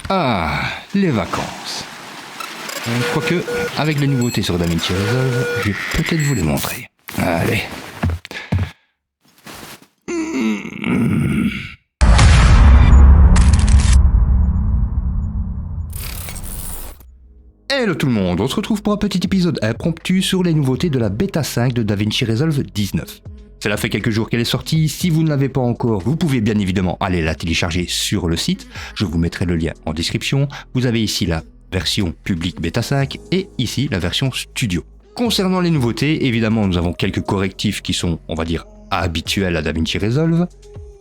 Ah, les vacances. Quoique, avec les nouveautés sur DaVinci Resolve, je vais peut-être vous les montrer. Allez. Hello tout le monde, on se retrouve pour un petit épisode impromptu sur les nouveautés de la bêta 5 de DaVinci Resolve 19. Cela fait quelques jours qu'elle est sortie, si vous ne l'avez pas encore, vous pouvez bien évidemment aller la télécharger sur le site, je vous mettrai le lien en description. Vous avez ici la version publique bêta 5 et ici la version studio. Concernant les nouveautés, évidemment nous avons quelques correctifs qui sont, on va dire, habituels à DaVinci Resolve,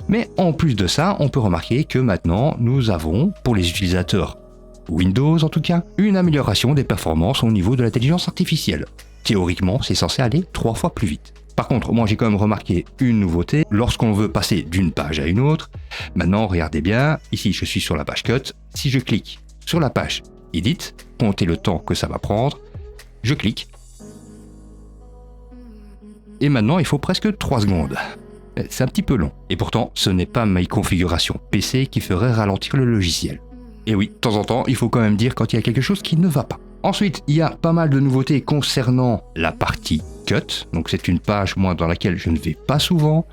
mais en plus de ça, on peut remarquer que maintenant nous avons, pour les utilisateurs Windows en tout cas, une amélioration des performances au niveau de l'intelligence artificielle. Théoriquement, c'est censé aller 3 fois plus vite. Par contre, moi j'ai quand même remarqué une nouveauté, lorsqu'on veut passer d'une page à une autre. Maintenant, regardez bien, ici je suis sur la page Cut, si je clique sur la page Edit, comptez le temps que ça va prendre, je clique, et maintenant il faut presque 3 secondes. C'est un petit peu long, et pourtant ce n'est pas ma configuration PC qui ferait ralentir le logiciel. Et oui, de temps en temps, il faut quand même dire quand il y a quelque chose qui ne va pas. Ensuite, il y a pas mal de nouveautés concernant la partie Cut. Donc c'est une page, moi, dans laquelle je ne vais pas souvent.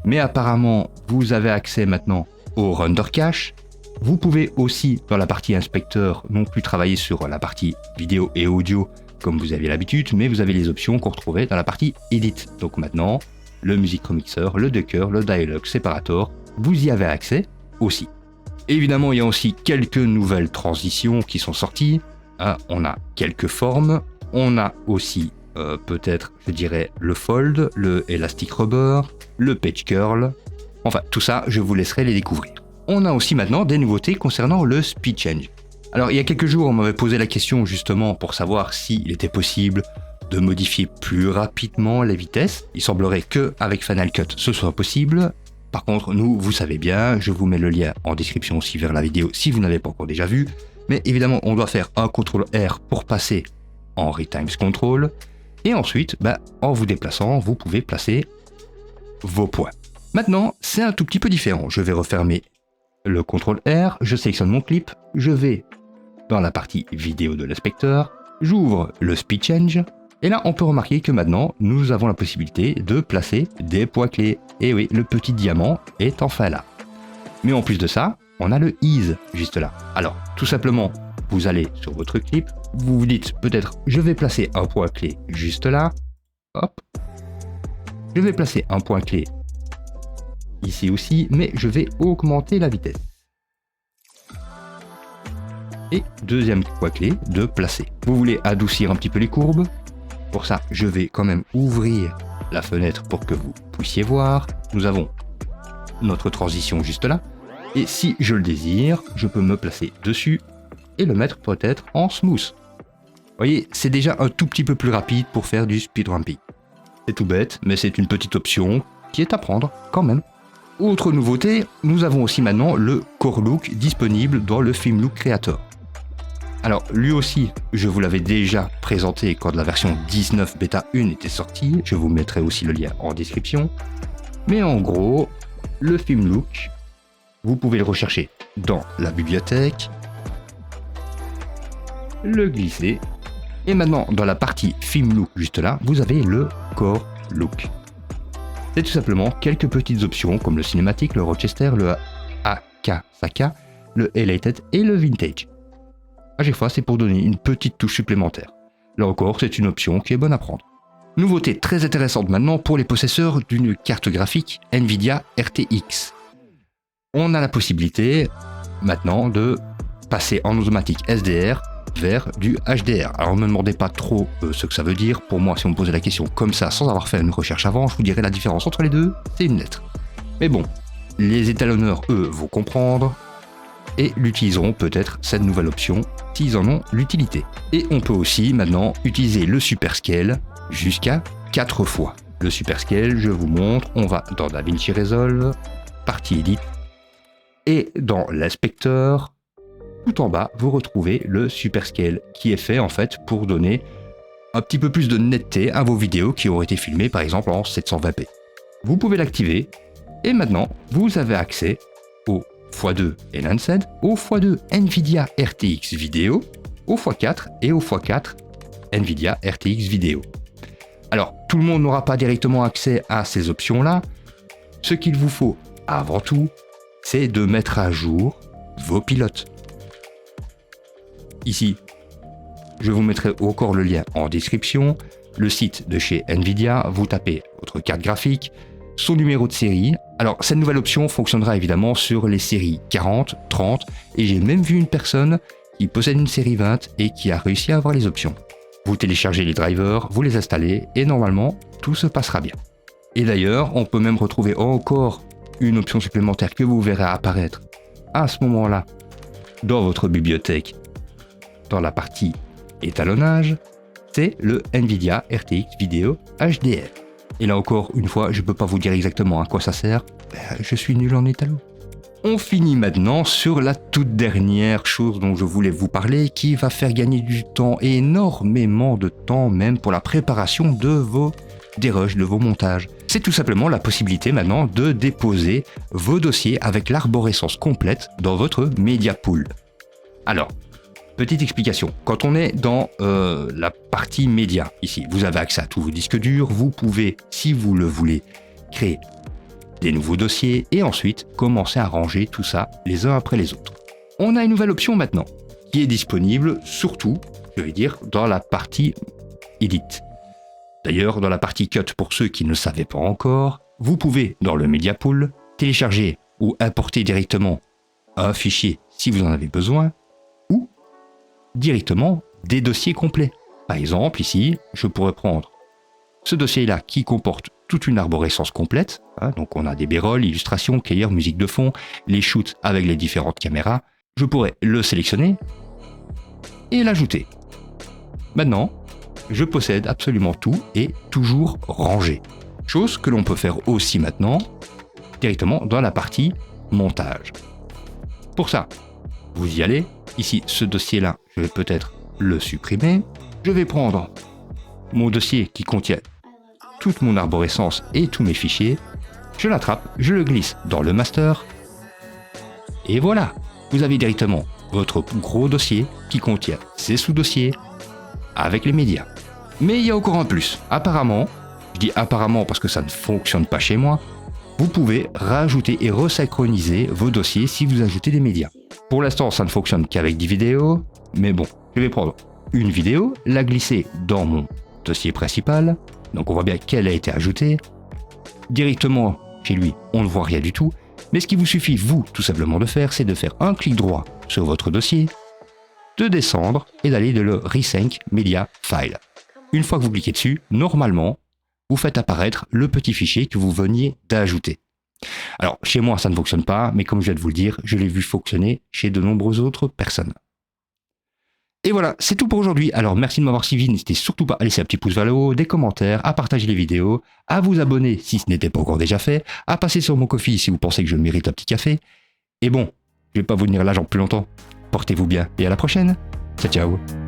Mais apparemment, vous avez accès maintenant au Render Cache. Vous pouvez aussi, dans la partie Inspecteur, non plus travailler sur la partie vidéo et audio, comme vous aviez l'habitude, mais vous avez les options qu'on retrouvait dans la partie Edit. Donc maintenant, le Music Remixer, le Ducker, le Dialog Separator, vous y avez accès aussi. Évidemment, il y a aussi quelques nouvelles transitions qui sont sorties. On a quelques formes. On a aussi, peut-être, je dirais, le Fold, le Elastic Rubber, le Page Curl. Enfin, tout ça, je vous laisserai les découvrir. On a aussi maintenant des nouveautés concernant le Speed Change. Alors, il y a quelques jours, on m'avait posé la question justement pour savoir s'il était possible de modifier plus rapidement la vitesse. Il semblerait qu'avec Final Cut, ce soit possible. Par contre, nous, vous savez bien, je vous mets le lien en description aussi vers la vidéo si vous n'avez pas encore déjà vu. Mais évidemment, on doit faire un CTRL-R pour passer en Retimes Control. Et ensuite, en vous déplaçant, vous pouvez placer vos points. Maintenant, c'est un tout petit peu différent. Je vais refermer le CTRL-R, je sélectionne mon clip, je vais dans la partie vidéo de l'inspecteur, j'ouvre le Speed Change. Et là, on peut remarquer que maintenant, nous avons la possibilité de placer des points clés. Et oui, le petit diamant est enfin là. Mais en plus de ça, on a le Ease juste là. Alors, tout simplement, vous allez sur votre clip, vous vous dites peut-être, je vais placer un point clé juste là. Hop. Je vais placer un point clé ici aussi, mais je vais augmenter la vitesse. Et deuxième point clé de placer. Vous voulez adoucir un petit peu les courbes. Pour ça, je vais quand même ouvrir la fenêtre pour que vous puissiez voir. Nous avons notre transition juste là. Et si je le désire, je peux me placer dessus et le mettre peut-être en smooth. Vous voyez, c'est déjà un tout petit peu plus rapide pour faire du speed ramping. C'est tout bête, mais c'est une petite option qui est à prendre quand même. Autre nouveauté, nous avons aussi maintenant le Core Look disponible dans le Film Look Creator. Alors lui aussi, je vous l'avais déjà présenté quand la version 19 bêta 1 était sortie, je vous mettrai aussi le lien en description. Mais en gros, le Film Look, vous pouvez le rechercher dans la bibliothèque, le glisser, et maintenant dans la partie Film Look juste là, vous avez le Core Look. C'est tout simplement quelques petites options comme le cinématique, le Rochester, le Akasaka, le Highlighted et le Vintage. À chaque fois, c'est pour donner une petite touche supplémentaire. Là encore, c'est une option qui est bonne à prendre. Nouveauté très intéressante maintenant pour les possesseurs d'une carte graphique Nvidia RTX. On a la possibilité maintenant de passer en automatique SDR vers du HDR. Alors ne me demandez pas trop ce que ça veut dire. Pour moi, si on me posait la question comme ça, sans avoir fait une recherche avant, je vous dirais la différence entre les deux, c'est une lettre. Mais bon, les étalonneurs, eux, vont comprendre et l'utiliseront peut-être cette nouvelle option s'ils en ont l'utilité. Et on peut aussi maintenant utiliser le Super Scale jusqu'à 4 fois. Le Super Scale, je vous montre, on va dans DaVinci Resolve, partie Edit, et dans l'inspecteur, tout en bas, vous retrouvez le Super Scale qui est fait en fait pour donner un petit peu plus de netteté à vos vidéos qui auraient été filmées par exemple en 720p. Vous pouvez l'activer et maintenant vous avez accès au x2 Enhanced, au x2 NVIDIA RTX Video, au x4 et au x4 NVIDIA RTX Video. Alors, tout le monde n'aura pas directement accès à ces options-là. Ce qu'il vous faut avant tout, c'est de mettre à jour vos pilotes. Ici, je vous mettrai encore le lien en description. Le site de chez NVIDIA, vous tapez votre carte graphique, son numéro de série. Alors, cette nouvelle option fonctionnera évidemment sur les séries 40, 30, et j'ai même vu une personne qui possède une série 20 et qui a réussi à avoir les options. Vous téléchargez les drivers, vous les installez, et normalement, tout se passera bien. Et d'ailleurs, on peut même retrouver encore une option supplémentaire que vous verrez apparaître à ce moment-là dans votre bibliothèque, dans la partie étalonnage, c'est le NVIDIA RTX Video HDR. Et là encore, une fois, je ne peux pas vous dire exactement à quoi ça sert, je suis nul en étalon. On finit maintenant sur la toute dernière chose dont je voulais vous parler, qui va faire gagner du temps, énormément de temps même, pour la préparation de vos dérushs, de vos montages. C'est tout simplement la possibilité maintenant de déposer vos dossiers avec l'arborescence complète dans votre Media Pool. Alors, petite explication, quand on est dans la partie média, ici, vous avez accès à tous vos disques durs, vous pouvez, si vous le voulez, créer des nouveaux dossiers et ensuite commencer à ranger tout ça les uns après les autres. On a une nouvelle option maintenant, qui est disponible surtout, je vais dire, dans la partie Edit. D'ailleurs, dans la partie Cut, pour ceux qui ne le savaient pas encore, vous pouvez, dans le Media Pool, télécharger ou importer directement un fichier si vous en avez besoin, ou directement des dossiers complets. Par exemple, ici, je pourrais prendre ce dossier-là qui comporte toute une arborescence complète. Donc on a des b-rolls, illustrations, cahiers, musique de fond, les shoots avec les différentes caméras. Je pourrais le sélectionner et l'ajouter. Maintenant, je possède absolument tout et toujours rangé. Chose que l'on peut faire aussi maintenant directement dans la partie montage. Pour ça, vous y allez. Ici, ce dossier-là, je vais peut-être le supprimer. Je vais prendre mon dossier qui contient toute mon arborescence et tous mes fichiers. Je l'attrape, je le glisse dans le master. Et voilà, vous avez directement votre gros dossier qui contient ses sous-dossiers avec les médias. Mais il y a encore un plus. Apparemment, je dis apparemment parce que ça ne fonctionne pas chez moi, vous pouvez rajouter et resynchroniser vos dossiers si vous ajoutez des médias. Pour l'instant, ça ne fonctionne qu'avec des vidéos, mais bon, je vais prendre une vidéo, la glisser dans mon dossier principal, donc on voit bien qu'elle a été ajoutée. Directement chez lui, on ne voit rien du tout, mais ce qu'il vous suffit, vous, tout simplement de faire, c'est de faire un clic droit sur votre dossier, de descendre et d'aller de le Resync Media File. Une fois que vous cliquez dessus, normalement, vous faites apparaître le petit fichier que vous veniez d'ajouter. Alors, chez moi, ça ne fonctionne pas, mais comme je viens de vous le dire, je l'ai vu fonctionner chez de nombreuses autres personnes. Et voilà, c'est tout pour aujourd'hui. Alors, merci de m'avoir suivi. N'hésitez surtout pas à laisser un petit pouce vers le haut, des commentaires, à partager les vidéos, à vous abonner si ce n'était pas encore déjà fait, à passer sur mon Ko-fi si vous pensez que je mérite un petit café. Et bon, je vais pas vous tenir là genre plus longtemps. Portez-vous bien et à la prochaine. Ciao, ciao.